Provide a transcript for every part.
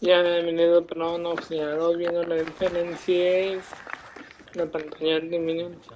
Ya bienvenido, pero no oficial, viendo la FNC, la pantalla de minutos.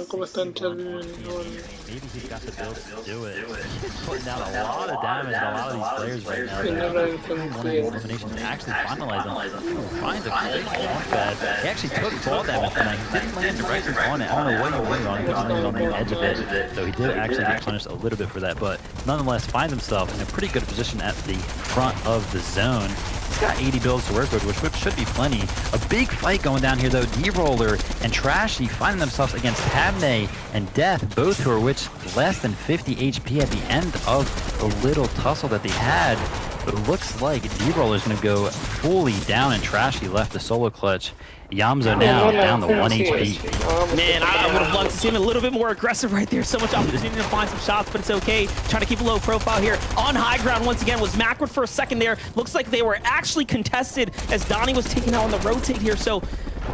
¿Cómo están, chat? Bienvenido. Maybe he's got the build to do it. He's putting down a lot of damage on a lot of these players right now. Viendo la One of these FNC. eliminations to actually finalize them. Finds a great launch pad. He actually took fall damage from that. He didn't land directly on it. I don't know what he landed on. He just landed on the edge of it. So he did actually get punished a little bit for that. But nonetheless, finds himself in a pretty good position at the front of the zone. He's got 80 builds to work with, which should be plenty. A big fight going down here, though. D-Roller and Trashy finding themselves against Padme and Death, both who are which less than 50 HP at the end of the little tussle that they had. But it looks like D-Roller is going to go fully down, and Trashy left the solo clutch. Yamzo now down to 1 HP. Man, I would have loved to see him a little bit more aggressive right there. So much opportunity to find some shots, but it's okay. Trying to keep a low profile here. On high ground once again was Macwood for a second there. Looks like they were actually contested as Donnie was taken out on the rotate here. So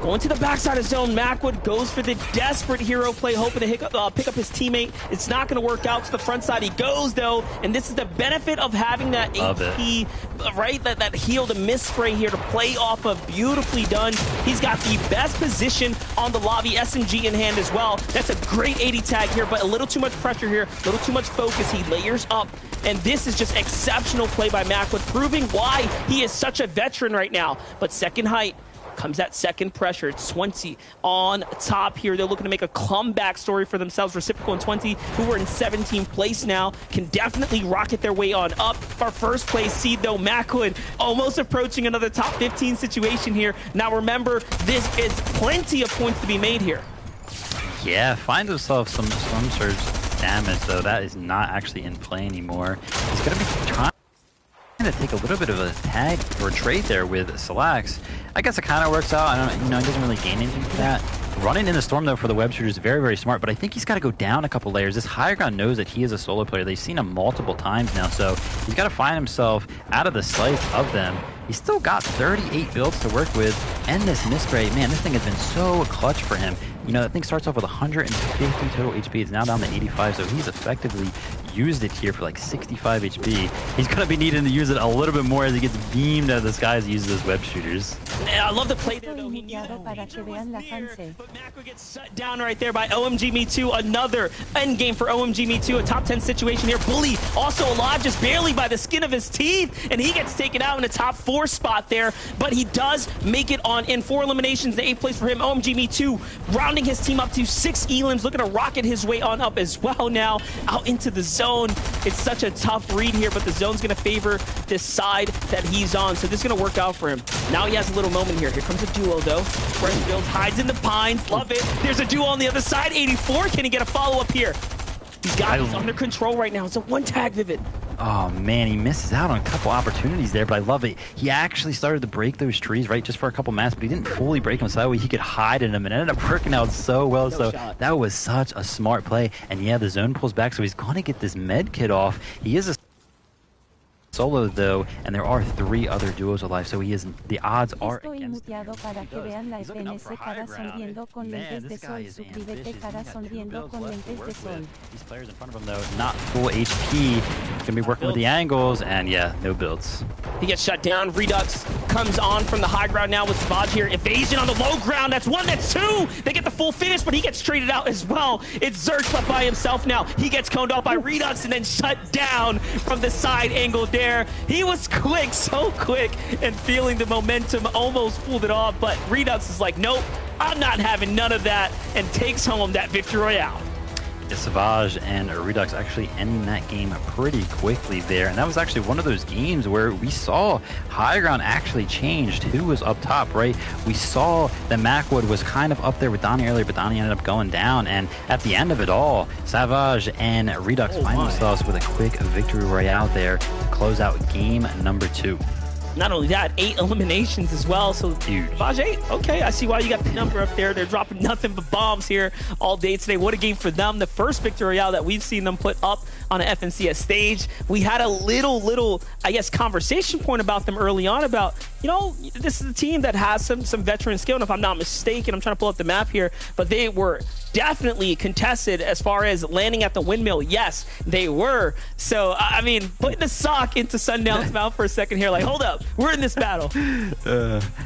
going to the backside of zone, Macwood goes for the desperate hero play, hoping to pick up his teammate. It's not going to work out. To the front side he goes, though, and this is the benefit of having that AP, right? That heal, the miss spray here to play off of. Beautifully done. He's got the best position on the lobby, SMG in hand as well. That's a great 80 tag here, but a little too much pressure here, a little too much focus. He layers up, and this is just exceptional play by Macwood, proving why he is such a veteran right now. But second height comes that second pressure. 20 on top here. They're looking to make a comeback story for themselves. Reciprocal and 20, who are in 17th place now, can definitely rocket their way on up. Our first place seed, though, Macwood almost approaching another top 15 situation here. Now remember, this is plenty of points to be made here. Yeah, finds himself some Storm Surge damage, though. That is not actually in play anymore. He's going to be trying to take a little bit of a tag or trade there with Salax. I guess it kind of works out. I don't, he doesn't really gain anything from that. Running in the storm, though, for the web shooter is very, very smart, but I think he's got to go down a couple layers. This higher ground knows that he is a solo player. They've seen him multiple times now, so he's got to find himself out of the sight of them. He's still got 38 builds to work with, and this misspray, man, this thing has been so clutch for him. That thing starts off with 150 total HP. It's now down to 85, so he's effectively used it here for like 65 HP. He's going to be needing to use it a little bit more as he gets beamed out of the sky as he uses those web shooters. I love the play there, though. He knew the danger was near, but Macwood gets shut down right there by OMG Me Too. Another end game for OMG Me Too. A top 10 situation here. Bully also alive just barely by the skin of his teeth, and he gets taken out in the top 4 spot there, but he does make it on in 4 eliminations. The 8th place for him. OMG Me Too rounding his team up to 6 elims, looking to rocket his way on up as well now out into the zone. It's such a tough read here, but the zone's going to favor this side that he's on, so this is going to work out for him. Now he has a little moment here. Here comes a duo, though. Fresh build, hides in the pines. Love it. There's a duo on the other side. 84. Can he get a follow-up here? He's got this under control right now. It's a one tag, Vivid. Oh man, he misses out on a couple opportunities there, but I love it. He actually started to break those trees, right, just for a couple mats, but he didn't fully break them, so that way he could hide in them, and it ended up working out so well. So that was such a smart play. And yeah, the zone pulls back, so he's going to get this med kit off. He is a solo, though, and there are 3 other duos alive, so he is. The odds are against him. He's looking up for higher ground. Man, this guy is ambitious. He's got 2 builds left to work with. These players in front of him, though, not full HP. Gonna be working with the angles, and yeah, no builds. He gets shut down. Redux comes on from the high ground now with Savage here. Evasion on the low ground. That's 1, that's 2. They get the full finish, but he gets traded out as well. It's Zerch left by himself now. He gets coned off by Redux and then shut down from the side angle there. He was quick, so quick, and feeling the momentum, almost pulled it off, but Redux is like, nope, I'm not having none of that, and takes home that victory royale. Savage and Redux actually ending that game pretty quickly there, and that was actually one of those games where we saw high ground actually changed who was up top, right? We saw that Macwood was kind of up there with Donnie earlier, but Donnie ended up going down, and at the end of it all, Savage and Redux find themselves with a quick victory royale there to close out game number 2. Not only that, 8 eliminations as well. So Huge. Baj 8, okay, I see why you got the number up there. They're dropping nothing but bombs here all day today. What a game for them. The first victory royale that we've seen them put up on an FNCS stage. We had a little, I guess, conversation point about them early on about, you know, this is a team that has some veteran skill. And if I'm not mistaken, I'm trying to pull up the map here, but they were definitely contested as far as landing at the windmill. Yes, they were. So, I mean, putting the sock into Sundown's mouth for a second here, like, hold up, we're in this battle.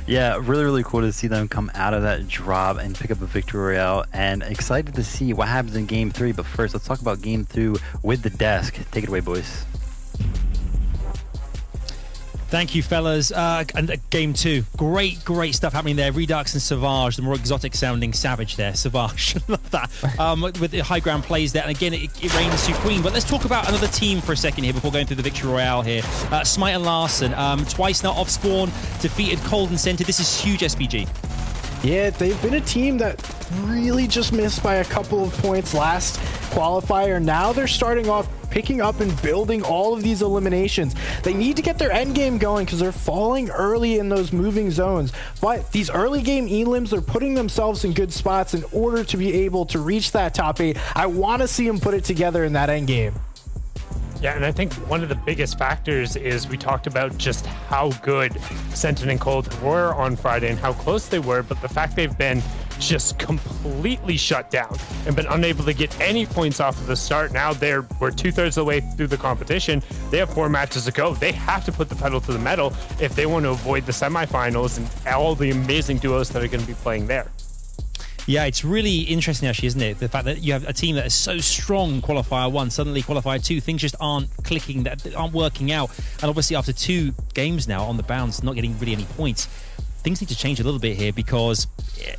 Yeah, really cool to see them come out of that drop and pick up a victory royale, and excited to see what happens in game 3. But first, let's talk about game 2 with the desk. Take it away, boys. Thank you, fellas. And game 2, great stuff happening there. Redux and Savage, the more exotic sounding Savage there. Savage, love that. With the high ground plays there, and again, it reigns supreme. But let's talk about another team for a second here before going through the victory royale here. Smite and Larson, twice now off spawn, defeated Cold and Center. This is huge, SPG. Yeah, they've been a team that really just missed by a couple of points last qualifier. Now they're starting off picking up and building all of these eliminations. They need to get their end game going because they're falling early in those moving zones. But these early game elims, they're putting themselves in good spots in order to be able to reach that top 8. I want to see them put it together in that end game. Yeah, and I think one of the biggest factors is we talked about just how good Sentinel and Cold were on Friday and how close they were, but the fact they've been just completely shut down and been unable to get any points off of the start. Now we're 2/3 of the way through the competition. They have 4 matches to go. They have to put the pedal to the metal if they want to avoid the semifinals and all the amazing duos that are going to be playing there. Yeah, it's really interesting actually, isn't it? The fact that you have a team that is so strong qualifier 1, suddenly qualifier 2, things just aren't clicking, that aren't working out. And obviously after 2 games now on the bounce, not getting really any points, things need to change a little bit here because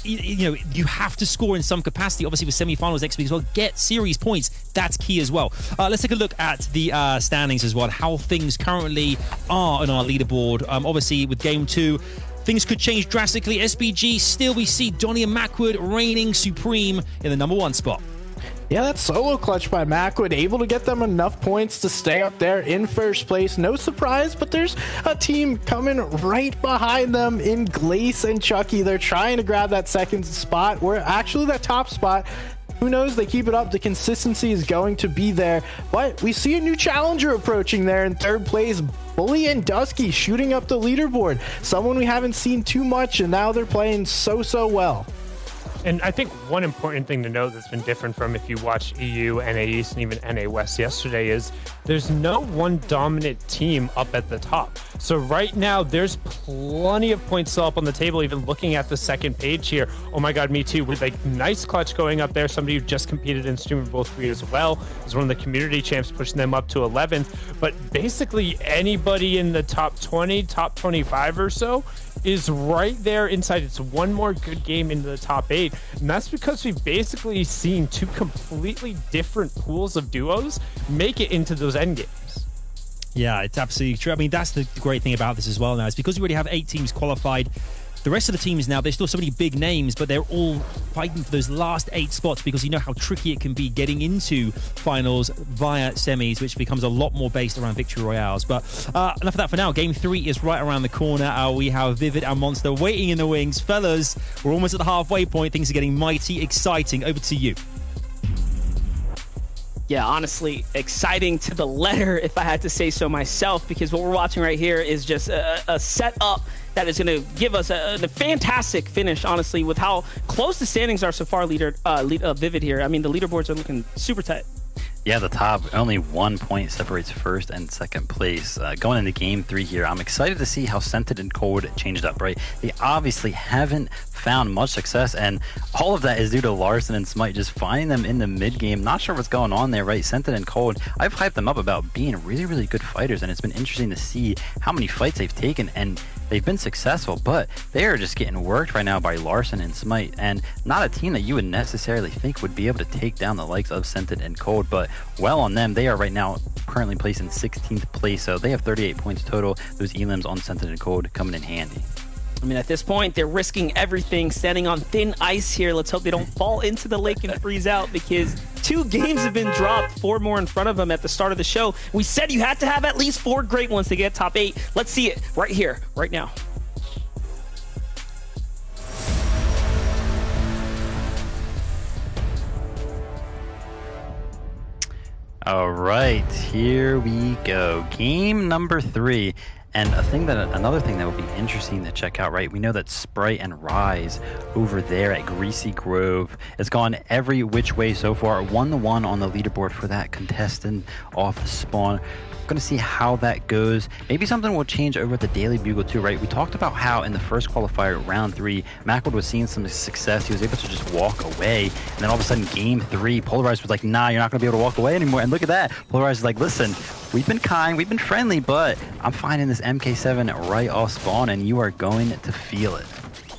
you know you have to score in some capacity. Obviously with semi-finals next week as well, get series points. That's key as well. Let's take a look at the standings as well, how things currently are on our leaderboard. Obviously with game 2, things could change drastically. SPG, still we see Donnie and Macwood reigning supreme in the number 1 spot. Yeah, that solo clutch by Macwood, able to get them enough points to stay up there in first place. No surprise, but there's a team coming right behind them in Glace and Chucky. They're trying to grab that second spot, or actually that top spot. Who knows? They keep it up. The consistency is going to be there. But we see a new challenger approaching there in 3rd place. Bully and Dusky shooting up the leaderboard. Someone we haven't seen too much, and now they're playing so well. And I think one important thing to note that's been different from if you watch EU, NA East, and even NA West yesterday is there's no one dominant team up at the top. So right now, there's plenty of points still up on the table, even looking at the second page here. Oh my God, me too. With like nice clutch going up there. Somebody who just competed in Streamer Bowl 3 as well is one of the community champs, pushing them up to 11th. But basically anybody in the top 20, top 25 or so is right there inside. It's one more good game into the top 8, and that's because we've basically seen 2 completely different pools of duos make it into those end games. Yeah, it's absolutely true. I mean, that's the great thing about this as well now. It's because we already have 8 teams qualified. The rest of the teams now, there's still so many big names, but they're all fighting for those last 8 spots because you know how tricky it can be getting into finals via semis, which becomes a lot more based around victory royales. But enough of that for now. Game 3 is right around the corner. We have Vivid and Monster waiting in the wings. Fellas, we're almost at the halfway point. Things are getting mighty exciting. Over to you. Yeah, honestly, exciting to the letter, if I had to say so myself, because what we're watching right here is just a setup that is going to give us a fantastic finish, honestly, with how close the standings are so far, Vivid here. I mean, the leaderboards are looking super tight. Yeah, the top, only 1 point separates 1st and 2nd place. Going into game 3 here, I'm excited to see how Scented and Cold changed up, right? They obviously haven't found much success, and all of that is due to Larson and Smite just finding them in the mid game. Not sure what's going on there, right? Scented and Cold, I've hyped them up about being really good fighters, and it's been interesting to see how many fights they've taken, and they've been successful, but they are just getting worked right now by Larson and Smite, and not a team that you would necessarily think would be able to take down the likes of Scented and Cold, but well on them. They are right now currently placed in 16th place, so they have 38 points total. Those elims on Scented and Cold coming in handy. I mean, at this point, they're risking everything, standing on thin ice here. Let's hope they don't fall into the lake and freeze out, because 2 games have been dropped, 4 more in front of him at the start of the show. We said you had to have at least 4 great ones to get top 8. Let's see it right here, right now. All right, here we go. Game number 3. And another thing that will be interesting to check out, right? We know that Sprite and Rise over there at Greasy Grove has gone every which way so far. 1-1 on the leaderboard for that contestant off spawn. Going to see how that goes. Maybe something will change over at the Daily Bugle too, right? We talked about how in the first qualifier, round 3, Macwood was seeing some success. He was able to just walk away. And then all of a sudden, game 3, Polarized was like, nah, you're not going to be able to walk away anymore. And look at that. Polarized is like, listen, we've been kind, we've been friendly, but I'm finding this MK7 right off spawn, and you are going to feel it.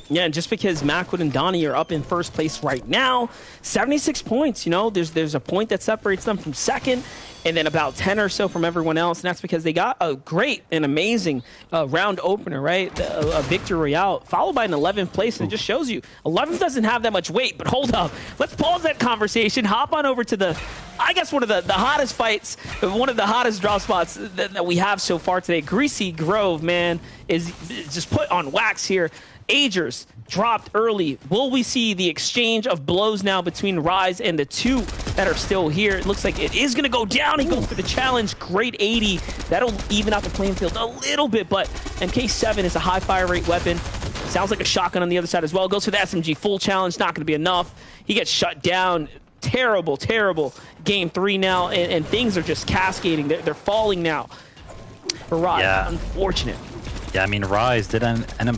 Yeah, and just because Macwood and Donnie are up in first place right now, 76 points, you know, there's a point that separates them from second, and then about 10 or so from everyone else, and that's because they got a great and amazing round opener, right? A victory royale, followed by an 11th place, and it just shows you 11th doesn't have that much weight. But hold up, let's pause that conversation, hop on over to the, I guess, one of the hottest fights, one of the hottest draw spots that we have so far today. Greasy Grove, man, is just put on wax here. Agers dropped early. Will we see the exchange of blows now between Rise and the 2 that are still here? It looks like it is going to go down. He goes for the challenge. Great 80. That'll even out the playing field a little bit, but MK7 is a high fire rate weapon. Sounds like a shotgun on the other side as well. Goes for the SMG full challenge. Not going to be enough. He gets shut down. Terrible, terrible game 3 now, and things are just cascading. They're falling now for Rise. Yeah. Unfortunate. Yeah, I mean, Rise did end up,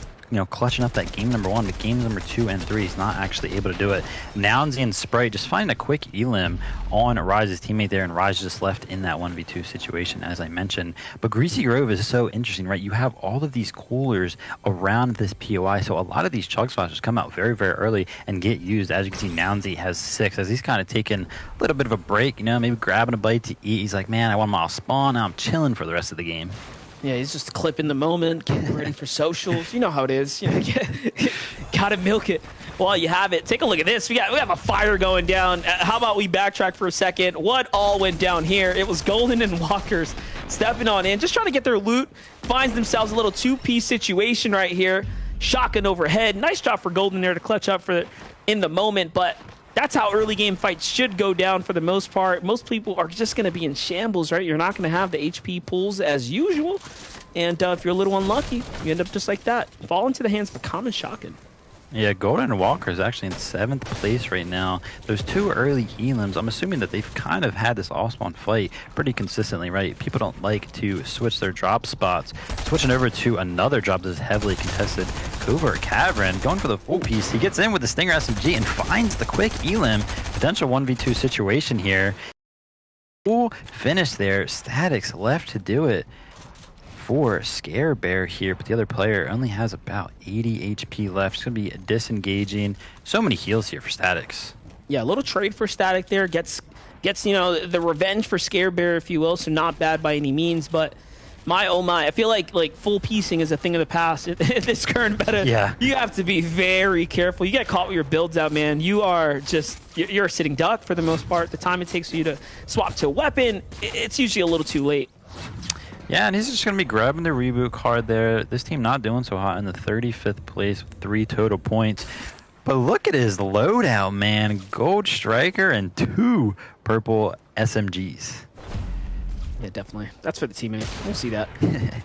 clutching up that game number 1, but games number 2 and 3 he's not actually able to do it. Nounsy and Sprite just finding a quick elim on Rise's teammate there, and Rise just left in that 1v2 situation, as I mentioned. But Greasy Grove is so interesting, right? You have all of these coolers around this POI, so a lot of these chug spots just come out very, very early and get used. As you can see, Nounsy has 6, as he's kind of taking a little bit of a break, maybe grabbing a bite to eat. He's like, man, I want my off spawn, now I'm chilling for the rest of the game. Yeah, he's just clipping the moment, getting ready for socials. You know how it is. Gotta milk it while you have it. Take a look at this. We have a fire going down. How about we backtrack for a second? What all went down here? It was Golden and Walkers stepping on in, just trying to get their loot. Finds themselves a little 2-piece situation right here. Shotgun overhead. Nice job for Golden there to clutch up for in the moment, but that's how early game fights should go down for the most part. Most people are just going to be in shambles, right? You're not going to have the HP pools as usual. And if you're a little unlucky, you end up just like that. Fall into the hands of a common shotgun. Yeah, Golden and Walker is actually in 7th place right now. Those 2 early elims, I'm assuming that they've kind of had this off-spawn fight pretty consistently, right? People don't like to switch their drop spots. Switching over to another drop that is heavily contested. Covert Cavern going for the full piece. He gets in with the Stinger SMG and finds the quick elim. Potential 1v2 situation here. Full finish there. Statics left to do it for Scare Bear here, but the other player only has about 80 HP left. It's going to be disengaging. So many heals here for Statics. Yeah, a little trade for Static there. Gets the revenge for Scare Bear, if you will, so not bad by any means, but my oh my, I feel like full piecing is a thing of the past in this current meta. Yeah. You have to be very careful. You get caught with your builds out, man. You are just, you're a sitting duck for the most part. The time it takes for you to swap to a weapon, it's usually a little too late. Yeah, and he's just going to be grabbing the reboot card there. This team not doing so hot in the 35th place with 3 total points. But look at his loadout, man. Gold Striker and 2 purple SMGs. Yeah, definitely. That's for the teammate. We'll see that. Let's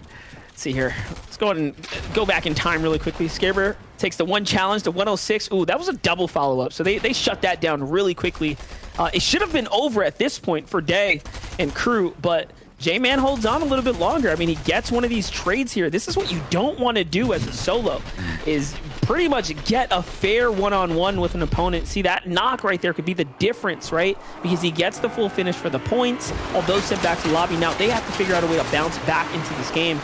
see here. Let's go ahead and go back in time really quickly. Scarebear takes the 1 challenge to 106. Ooh, that was a double follow-up. So they shut that down really quickly. It should have been over at this point for Day and crew, but J-Man holds on a little bit longer. I mean, he gets one of these trades here. This is what you don't want to do as a solo, is pretty much get a fair one-on-one with an opponent. See, that knock right there could be the difference, right? Because he gets the full finish for the points, although sent back to the lobby. Now they have to figure out a way to bounce back into this game.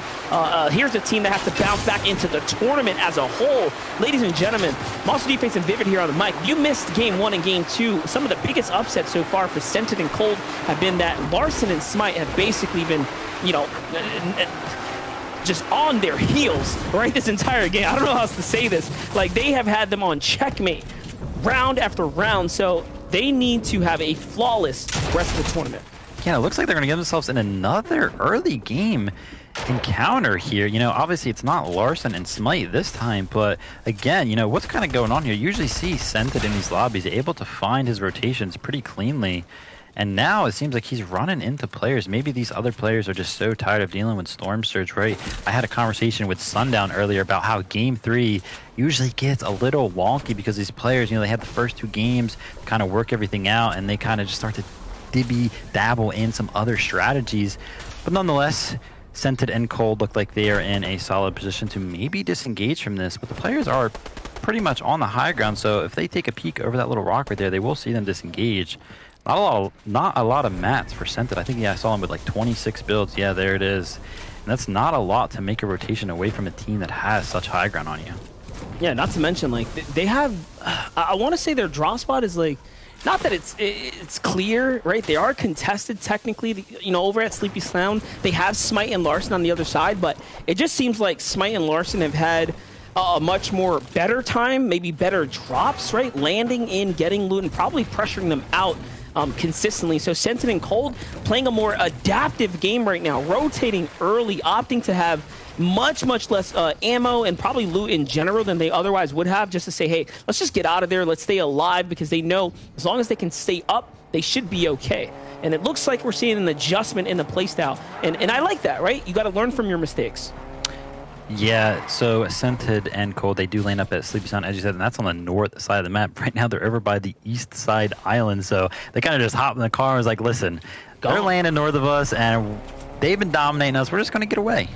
Here's a team that has to bounce back into the tournament as a whole. Ladies and gentlemen, Monster Deface and Vivid here on the mic. You missed game 1 and game 2. Some of the biggest upsets so far for Scented and Cold have been that Larson and Smite have basically been, just on their heels, right, this entire game. I don't know how else to say this. Like, they have had them on checkmate round after round. So They need to have a flawless rest of the tournament. Yeah, it looks like they're going to get themselves in another early game encounter here. You know, obviously it's not Larson and Smite this time, but again, you know, what's kind of going on here? You usually see Scented in these lobbies able to find his rotations pretty cleanly. And now it seems like he's running into players. Maybe these other players are just so tired of dealing with Storm Surge, right? I had a conversation with Sundown earlier about how Game 3 usually gets a little wonky because these players, you know, they have the first 2 games, kind of work everything out, and they kind of just start to dabble in some other strategies. But nonetheless, Scented and Cold look like they are in a solid position to maybe disengage from this. But the players are pretty much on the high ground, so if they take a peek over that little rock right there, they will see them disengage. Not a lot of mats for Scented. I think, yeah, I saw him with like 26 builds. Yeah, there it is. And that's not a lot to make a rotation away from a team that has such high ground on you. Yeah, not to mention, like, they have, I want to say their draw spot is like, not that it's clear, right? They are contested technically, you know, over at Sleepy Sound. They have Smite and Larson on the other side, but it just seems like Smite and Larson have had a much more better time, maybe better drops, right? Landing in, getting loot, and probably pressuring them out consistently. So Scented and Cold playing a more adaptive game right now, rotating early, opting to have much less ammo and probably loot in general than they otherwise would have, just to say, hey, let's just get out of there, let's stay alive, because they know as long as they can stay up, they should be okay. And it looks like we're seeing an adjustment in the playstyle, and I like that, right? You got to learn from your mistakes. Yeah, so Scented and Cold, they do land up at Sleepy Sound, as you said, and that's on the north side of the map. Right now, they're over by the east side island, so they kind of just hop in the car and was like, listen, they're landing north of us, and they've been dominating us. We're just going to get away.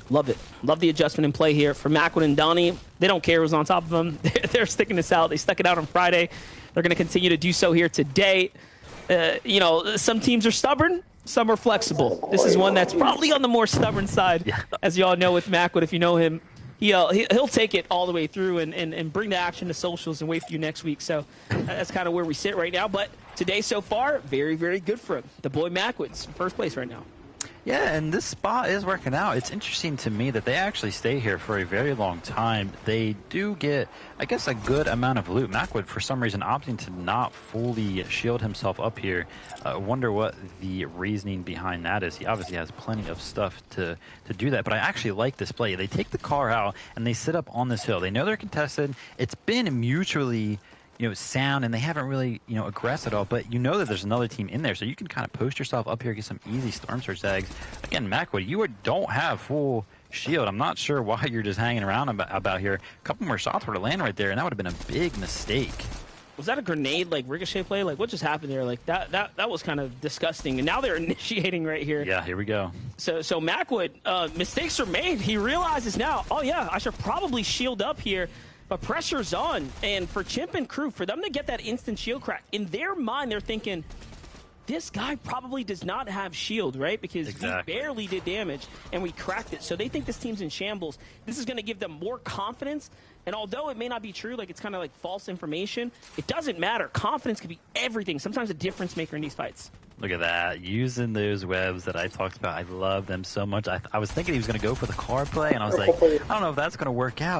Love it. Love the adjustment in play here for Macwood and Donnie. They don't care who's on top of them. They're sticking this out. They stuck it out on Friday. They're going to continue to do so here today. You know, some teams are stubborn. Some are flexible. This is one that's probably on the more stubborn side, yeah. As you all know with Macwood. If you know him, he'll take it all the way through and bring the action to socials and wait for you next week. So that's kind of where we sit right now. But today so far, very, very good for him. The boy Macwood's first place right now. Yeah, and this spot is working out. It's interesting to me that they actually stay here for a very long time. They do get, I guess, a good amount of loot. Macwood, for some reason, opting to not fully shield himself up here. I wonder what the reasoning behind that is. He obviously has plenty of stuff to do that, but I actually like this play. They take the car out, and they sit up on this hill. They know they're contested. It's been mutually, you know, sound, and they haven't really, you know, aggressed at all, but you know that there's another team in there, so you can kind of post yourself up here, get some easy Storm Surge tags. Again, Macwood, you don't have full shield. I'm not sure why you're just hanging around about here. A couple more shots were to land right there, and that would have been a big mistake. Was that a grenade, like, ricochet play? Like, what just happened there? Like, that was kind of disgusting, and now they're initiating right here. Yeah, here we go. So Macwood, mistakes are made. He realizes now, oh yeah, I should probably shield up here. But pressure's on, and for Chimp and crew, for them to get that instant shield crack, in their mind, they're thinking, this guy probably does not have shield, right? Because we barely did damage, and we cracked it. So they think this team's in shambles. This is going to give them more confidence, and although it may not be true, like it's kind of like false information, it doesn't matter. Confidence can be everything, sometimes a difference maker in these fights. Look at that, using those webs that I talked about. I love them so much. I was thinking he was going to go for the car play, and I was like, I don't know if that's going to work out.